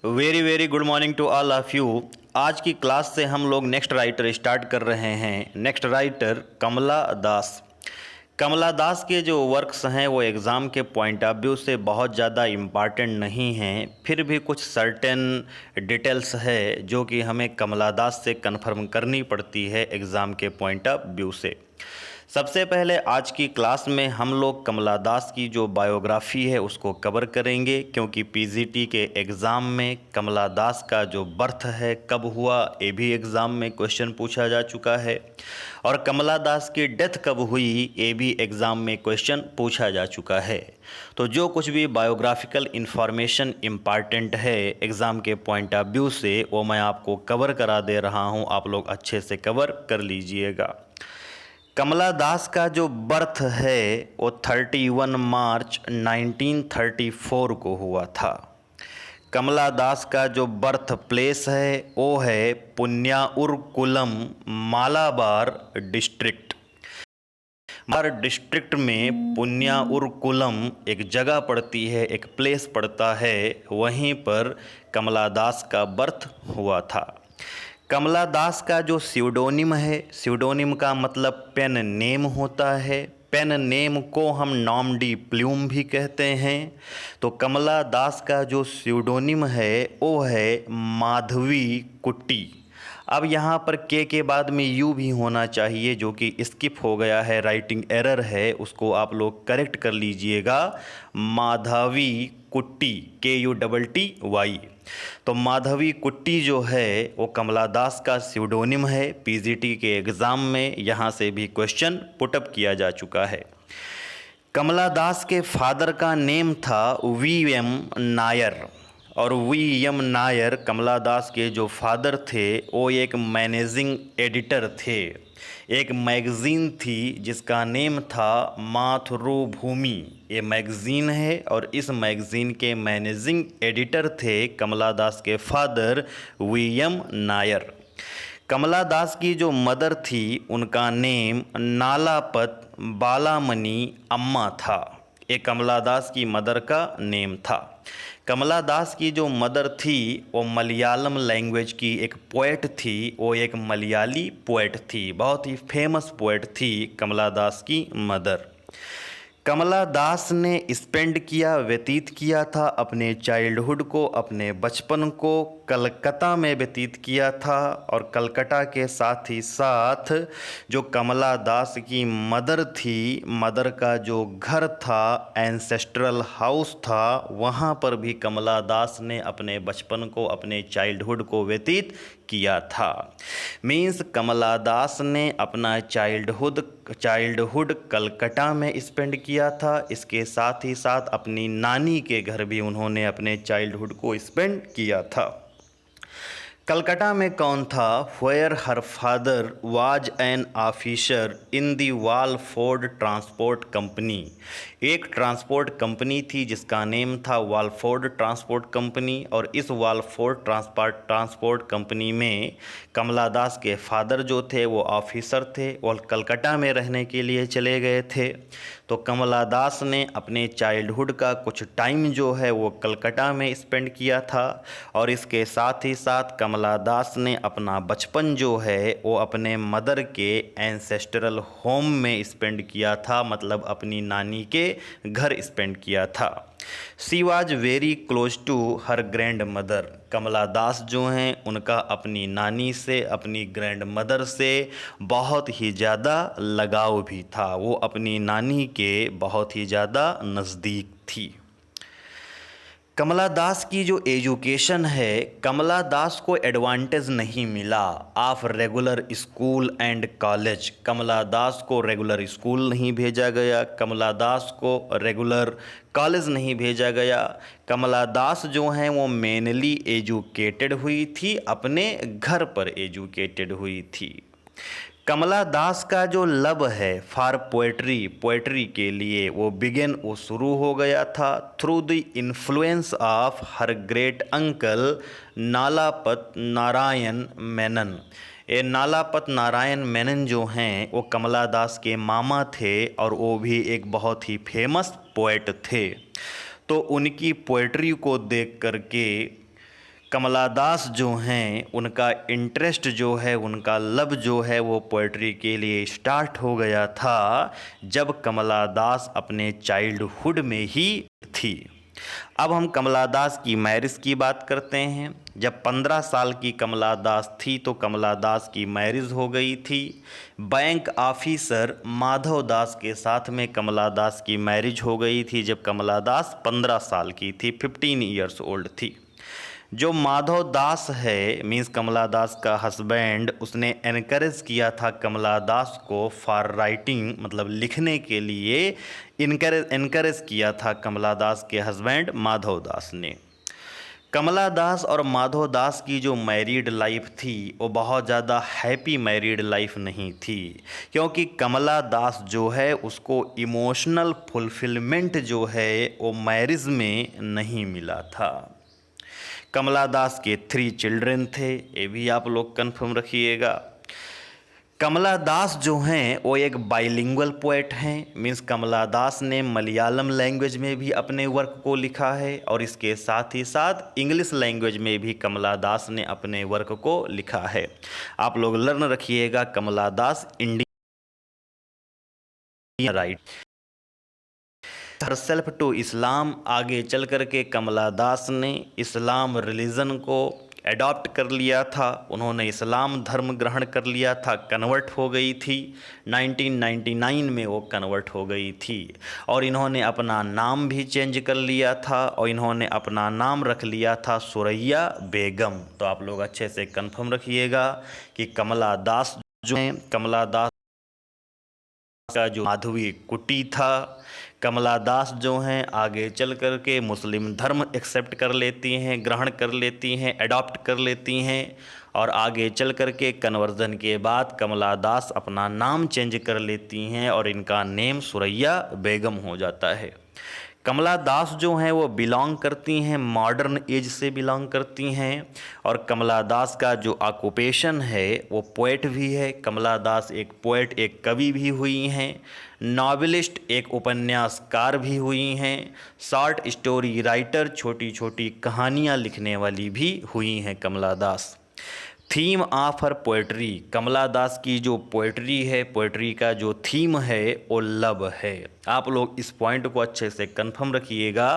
Very good morning to all of you. आज की class से हम लोग नेक्स्ट राइटर स्टार्ट कर रहे हैं। नेक्स्ट राइटर कमला दास। कमला दास के जो वर्क्स हैं वो एग्ज़ाम के पॉइंट ऑफ व्यू से बहुत ज़्यादा इम्पॉर्टेंट नहीं हैं, फिर भी कुछ सर्टेन डिटेल्स है जो कि हमें कमला दास से कंफर्म करनी पड़ती है एग्ज़ाम के पॉइंट ऑफ व्यू से। सबसे पहले आज की क्लास में हम लोग कमला दास की जो बायोग्राफ़ी है उसको कवर करेंगे, क्योंकि पीजीटी के एग्ज़ाम में कमला दास का जो बर्थ है कब हुआ ये भी एग्ज़ाम में क्वेश्चन पूछा जा चुका है, और कमला दास की डेथ कब हुई ये भी एग्ज़ाम में क्वेश्चन पूछा जा चुका है। तो जो कुछ भी बायोग्राफिकल इन्फॉर्मेशन इम्पॉर्टेंट है एग्ज़ाम के पॉइंट ऑफ व्यू से वो मैं आपको कवर करा दे रहा हूँ, आप लोग अच्छे से कवर कर लीजिएगा। कमला दास का जो बर्थ है वो 31 मार्च 1934 को हुआ था। कमला दास का जो बर्थ प्लेस है वो है पुन्याउरकुलम, मालाबार डिस्ट्रिक्ट। मालाबार डिस्ट्रिक्ट में पुन्याउरकुलम एक जगह पड़ती है, एक प्लेस पड़ता है, वहीं पर कमला दास का बर्थ हुआ था। कमला दास का जो स्यूडोनिम है, स्यूडोनिम का मतलब पेन नेम होता है, पेन नेम को हम नॉम डी प्लूम भी कहते हैं। तो कमला दास का जो स्यूडोनिम है वो है माधवी कुट्टी। अब यहाँ पर के बाद में यू भी होना चाहिए, जो कि स्किप हो गया है, राइटिंग एरर है, उसको आप लोग करेक्ट कर लीजिएगा। माधवी कुट्टी, KUTTY। तो माधवी कुट्टी जो है वो कमला दास का स्यूडोनिम है। पीजीटी के एग्ज़ाम में यहाँ से भी क्वेश्चन पुटअप किया जा चुका है। कमला दास के फादर का नेम था VM नायर, और VM नायर कमला दास के जो फादर थे वो एक मैनेजिंग एडिटर थे। एक मैगज़ीन थी जिसका नेम था मातृभूमि, ये मैगज़ीन है, और इस मैगज़ीन के मैनेजिंग एडिटर थे कमला दास के फादर VM नायर। कमला दास की जो मदर थी उनका नेम नालापत बालामणि अम्मा था। ये कमला दास की मदर का नेम था। कमला दास की जो मदर थी वो मलयालम लैंग्वेज की एक पोएट थी, वो एक मलयाली पोएट थी, बहुत ही फेमस पोएट थी कमला दास की मदर। कमला दास ने स्पेंड किया, व्यतीत किया था अपने चाइल्डहुड को, अपने बचपन को कलकत्ता में व्यतीत किया था। और कलकत्ता के साथ ही साथ जो कमला दास की मदर थी, मदर का जो घर था, एंसेस्ट्रल हाउस था, वहाँ पर भी कमला दास ने अपने बचपन को, अपने चाइल्डहुड को व्यतीत किया था। मीन्स कमला दास ने अपना चाइल्डहुड कलकत्ता में स्पेंड किया था। इसके साथ ही साथ अपनी नानी के घर भी उन्होंने अपने चाइल्डहुड को स्पेंड किया था। कलकत्ता में कौन था? Where her father was an officer in the Walford transport company. एक ट्रांसपोर्ट कंपनी थी जिसका नेम था वालफोर्ड ट्रांसपोर्ट कंपनी, और इस वालफोर्ड ट्रांसपोर्ट कंपनी में कमला दास के फादर जो थे वो ऑफिसर थे और कलकत्ता में रहने के लिए चले गए थे। तो कमला दास ने अपने चाइल्डहुड का कुछ टाइम जो है वो कलकत्ता में स्पेंड किया था, और इसके साथ ही साथ कमला दास ने अपना बचपन जो है वो अपने मदर के एंसेस्ट्रल होम में स्पेंड किया था, मतलब अपनी नानी के घर स्पेंड किया था। She was very close to her grandmother. Kamala Das जो हैं उनका अपनी नानी से, अपनी ग्रैंड मदर से बहुत ही ज़्यादा लगाव भी था, वो अपनी नानी के बहुत ही ज़्यादा नज़दीक थी। कमला दास की जो एजुकेशन है, कमला दास को एडवांटेज नहीं मिला of regular school and college. Kamala Das को रेगुलर स्कूल नहीं भेजा गया, कमला दास को रेगुलर कॉलेज नहीं भेजा गया। कमला दास जो हैं वो मेनली एजुकेटेड हुई थी, अपने घर पर एजुकेटेड हुई थी। कमला दास का जो लव है फॉर पोएट्री के लिए वो शुरू हो गया था through the influence of her great uncle Nalapat Narayana Menon. ये नालापत नारायण मेनन जो हैं वो कमला दास के मामा थे, और वो भी एक बहुत ही फेमस पोएट थे। तो उनकी पोएट्री को देख करके कमला दास जो हैं उनका इंटरेस्ट जो है, उनका लव जो है वो पोइट्री के लिए स्टार्ट हो गया था जब कमला दास अपने चाइल्डहुड में ही थी। अब हम कमला दास की मैरिज की बात करते हैं। जब 15 साल की कमला दास थी तो कमला दास की मैरिज हो गई थी। बैंक ऑफिसर माधव दास के साथ में कमला दास की मैरिज हो गई थी जब कमला दास 15 साल की थी, 15 ईयर्स ओल्ड थी। जो माधव दास है मीन्स कमला दास का हस्बैंड, उसने एनकरेज किया था कमला दास को फॉर राइटिंग, मतलब लिखने के लिए इनकरेज किया था कमला दास के हस्बैंड माधव दास ने। कमला दास और माधव दास की जो मैरिड लाइफ थी वो बहुत ज़्यादा हैप्पी मैरिड लाइफ नहीं थी, क्योंकि कमला दास जो है उसको इमोशनल फुलफिलमेंट जो है वो मैरिज में नहीं मिला था। कमला दास के 3 चिल्ड्रन थे, ये भी आप लोग कंफर्म रखिएगा। कमला दास जो हैं वो एक बाइलिंगुअल पोएट हैं, मीन्स कमला दास ने मलयालम लैंग्वेज में भी अपने वर्क को लिखा है और इसके साथ ही साथ इंग्लिश लैंग्वेज में भी कमला दास ने अपने वर्क को लिखा है। आप लोग लर्न रखिएगा, कमला दास Indian right herself to Islam. आगे चल कर के कमला दास ने इस्लाम रिलीजन को एडॉप्ट कर लिया था, उन्होंने इस्लाम धर्म ग्रहण कर लिया था, कन्वर्ट हो गई थी। 1999 में वो कन्वर्ट हो गई थी और इन्होंने अपना नाम भी चेंज कर लिया था और इन्होंने अपना नाम रख लिया था सुरैया बेगम। तो आप लोग अच्छे से कंफर्म रखिएगा कि कमला दास जो हैं, कमला दास का जो माधवी कुटी था, कमला दास जो हैं आगे चल कर के मुस्लिम धर्म एक्सेप्ट कर लेती हैं, ग्रहण कर लेती हैं, एडॉप्ट कर लेती हैं और आगे चल कर के कन्वर्जन के बाद कमला दास अपना नाम चेंज कर लेती हैं और इनका नेम सुरैया बेगम हो जाता है। कमला दास जो हैं वो बिलोंग करती हैं, मॉडर्न एज से बिलोंग करती हैं और कमला दास का जो ऑक्यूपेशन है वो पोएट भी है। कमला दास एक पोएट, एक कवि भी हुई हैं, नॉवेलिस्ट, एक उपन्यासकार भी हुई हैं, शॉर्ट स्टोरी राइटर, छोटी छोटी कहानियाँ लिखने वाली भी हुई हैं कमला दास। थीम ऑफ हर पोएट्री, कमला दास की जो पोएट्री है, पोएट्री का जो थीम है वो लव है। आप लोग इस पॉइंट को अच्छे से कंफर्म रखिएगा।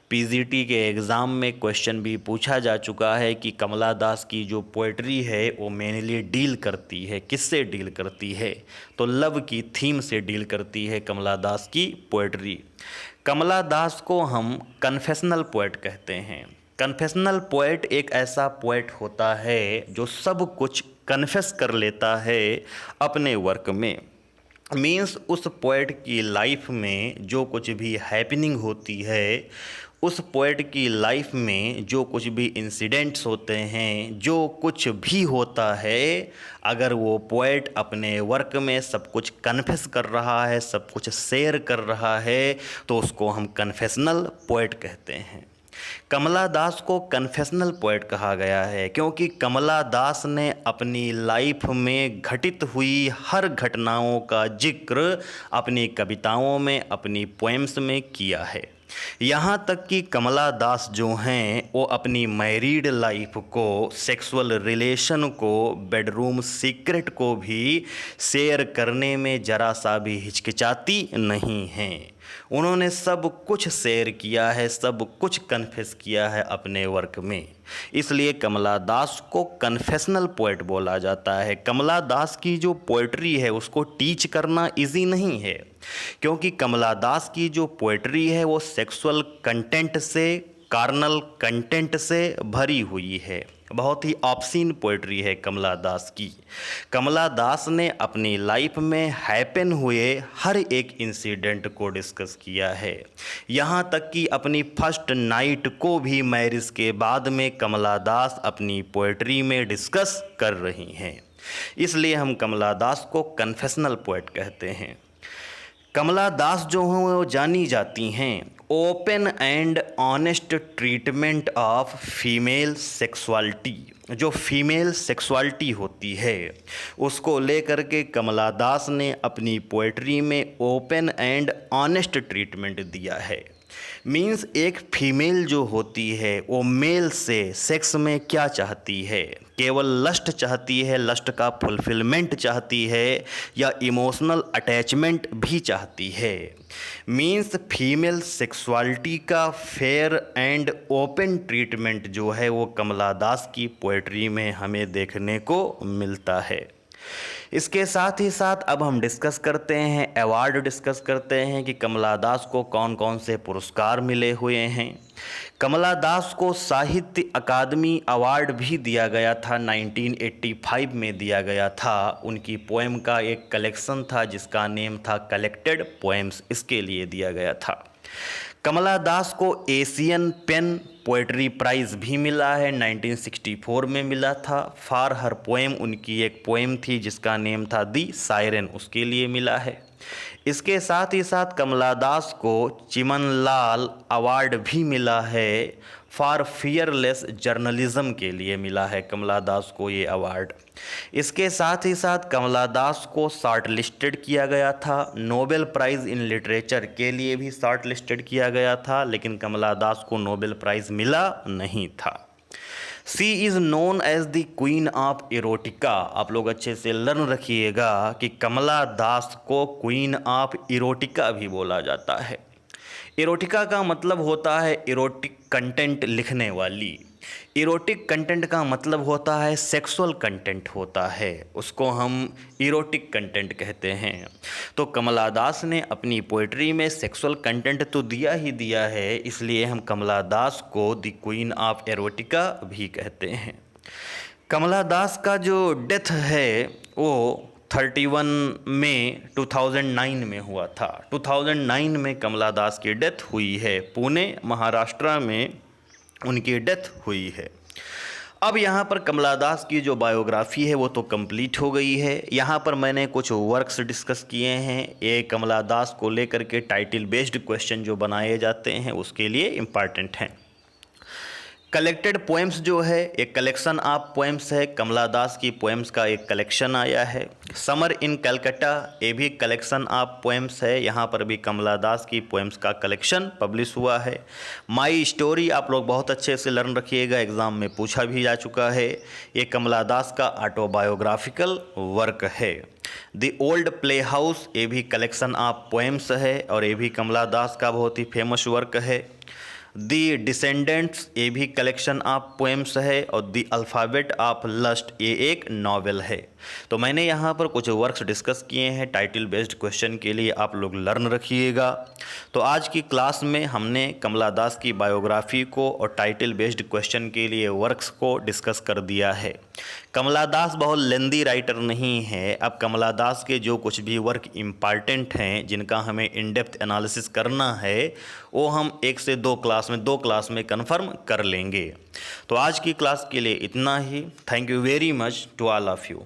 पीजीटी के एग्ज़ाम में क्वेश्चन भी पूछा जा चुका है कि कमला दास की जो पोएट्री है वो मेनली डील करती है, किससे डील करती है, तो लव की थीम से डील करती है कमला दास की पोएट्री। कमला दास को हम कन्फेशनल पोएट कहते हैं। कन्फेशनल पोएट एक ऐसा पोएट होता है जो सब कुछ कन्फेस कर लेता है अपने वर्क में। मीन्स उस पोएट की लाइफ में जो कुछ भी हैपनिंग होती है, उस पोएट की लाइफ में जो कुछ भी इंसिडेंट्स होते हैं, जो कुछ भी होता है, अगर वो पोएट अपने वर्क में सब कुछ कन्फेस कर रहा है, सब कुछ शेयर कर रहा है, तो उसको हम कन्फेशनल पोएट कहते हैं। कमला दास को कन्फेशनल पोएट कहा गया है क्योंकि कमला दास ने अपनी लाइफ में घटित हुई हर घटनाओं का जिक्र अपनी कविताओं में, अपनी पोएम्स में किया है। यहाँ तक कि कमला दास जो हैं वो अपनी मैरिड लाइफ को, सेक्सुअल रिलेशन को, बेडरूम सीक्रेट को भी शेयर करने में ज़रा सा भी हिचकिचाती नहीं हैं। उन्होंने सब कुछ शेयर किया है, सब कुछ कन्फेस किया है अपने वर्क में, इसलिए कमला दास को कन्फेशनल पोएट बोला जाता है। कमला दास की जो पोएट्री है उसको टीच करना इजी नहीं है क्योंकि कमला दास की जो पोएट्री है वो सेक्सुअल कंटेंट से, कार्नल कंटेंट से भरी हुई है। बहुत ही ऑब्सीन पोएट्री है कमला दास की। कमला दास ने अपनी लाइफ में हैपन हुए हर एक इंसिडेंट को डिस्कस किया है। यहाँ तक कि अपनी फर्स्ट नाइट को भी मैरिज के बाद में कमला दास अपनी पोएट्री में डिस्कस कर रही हैं, इसलिए हम कमला दास को कन्फेशनल पोएट कहते हैं। कमला दास जो हैं वो जानी जाती हैं open and honest treatment of female sexuality. जो फीमेल सेक्सुअलिटी होती है उसको लेकर के कमला दास ने अपनी पोएट्री में ओपन एंड ऑनेस्ट ट्रीटमेंट दिया है। मीन्स एक फीमेल जो होती है वो मेल से सेक्स में क्या चाहती है, केवल लस्ट चाहती है, लस्ट का फुलफिलमेंट चाहती है, या इमोशनल अटैचमेंट भी चाहती है। मीन्स फीमेल सेक्सुअलिटी का फेयर एंड ओपन ट्रीटमेंट जो है वो कमला दास की पोएट्री में हमें देखने को मिलता है। इसके साथ ही साथ अब हम डिस्कस करते हैं, अवार्ड डिस्कस करते हैं कि कमला दास को कौन कौन से पुरस्कार मिले हुए हैं। कमला दास को साहित्य अकादमी अवार्ड भी दिया गया था, 1985 में दिया गया था। उनकी पोएम का एक कलेक्शन था जिसका नेम था कलेक्टेड पोएम्स, इसके लिए दिया गया था। कमला दास को एशियन पेन पोएट्री प्राइज़ भी मिला है, 1964 में मिला था। फॉर हर पोएम, उनकी एक पोएम थी जिसका नेम था दी सायरन, उसके लिए मिला है। इसके साथ ही साथ कमला दास को चिमनलाल अवार्ड भी मिला है, फॉर फियरलेस जर्नलिज्म के लिए मिला है कमला दास को ये अवार्ड। इसके साथ ही साथ कमला दास को शॉर्ट लिस्टेड किया गया था, नोबेल प्राइज़ इन लिटरेचर के लिए भी शॉर्ट लिस्टेड किया गया था, लेकिन कमला दास को नोबेल प्राइज़ मिला नहीं था। She is known as the queen of erotica. आप लोग अच्छे से लर्न रखिएगा कि कमला दास को क्वीन ऑफ इरोटिका भी बोला जाता है। इरोटिका का मतलब होता है इरोटिक कंटेंट लिखने वाली। इरोटिक कंटेंट का मतलब होता है सेक्सुअल कंटेंट होता है, उसको हम इरोटिक कंटेंट कहते हैं। तो कमला दास ने अपनी पोइट्री में सेक्सुअल कंटेंट तो दिया ही दिया है, इसलिए हम कमला दास को द क्वीन ऑफ इरोटिका भी कहते हैं। कमला दास का जो डेथ है वो 31 मई 2009 में हुआ था। 2009 में कमला दास की डेथ हुई है, पुणे महाराष्ट्र में उनकी डेथ हुई है। अब यहाँ पर कमला दास की जो बायोग्राफी है वो तो कंप्लीट हो गई है। यहाँ पर मैंने कुछ वर्क्स डिस्कस किए हैं, ये कमला दास को लेकर के टाइटल बेस्ड क्वेश्चन जो बनाए जाते हैं उसके लिए इम्पॉर्टेंट हैं। कलेक्टेड पोएम्स जो है एक कलेक्शन ऑफ पोएम्स है, कमला दास की पोएम्स का एक कलेक्शन आया है। समर इन कलकत्ता, ये भी कलेक्शन ऑफ पोएम्स है, यहाँ पर भी कमला दास की पोएम्स का कलेक्शन पब्लिश हुआ है। माई स्टोरी आप लोग बहुत अच्छे से लर्न रखिएगा, एग्ज़ाम में पूछा भी जा चुका है। ये कमला दास का ऑटोबायोग्राफिकल वर्क है। द ओल्ड प्ले हाउस, ये भी कलेक्शन ऑफ पोएम्स है और ये भी कमला दास का बहुत ही फेमस वर्क है। दी डिसेंडेंट्स, ये भी कलेक्शन ऑफ पोएम्स है। और दी अल्फ़ाबेट ऑफ लस्ट, ये एक नॉवेल है। तो मैंने यहाँ पर कुछ वर्क्स डिस्कस किए हैं टाइटल बेस्ड क्वेश्चन के लिए, आप लोग लर्न रखिएगा। तो आज की क्लास में हमने कमला दास की बायोग्राफी को और टाइटल बेस्ड क्वेश्चन के लिए वर्क्स को डिस्कस कर दिया है। कमला दास बहुत लेंदी राइटर नहीं है। अब कमला दास के जो कुछ भी वर्क इम्पॉर्टेंट हैं जिनका हमें इन डेप्थ एनालिसिस करना है वो हम 1 से 2 क्लास में कन्फर्म कर लेंगे। तो आज की क्लास के लिए इतना ही। Thank you very much to all of you.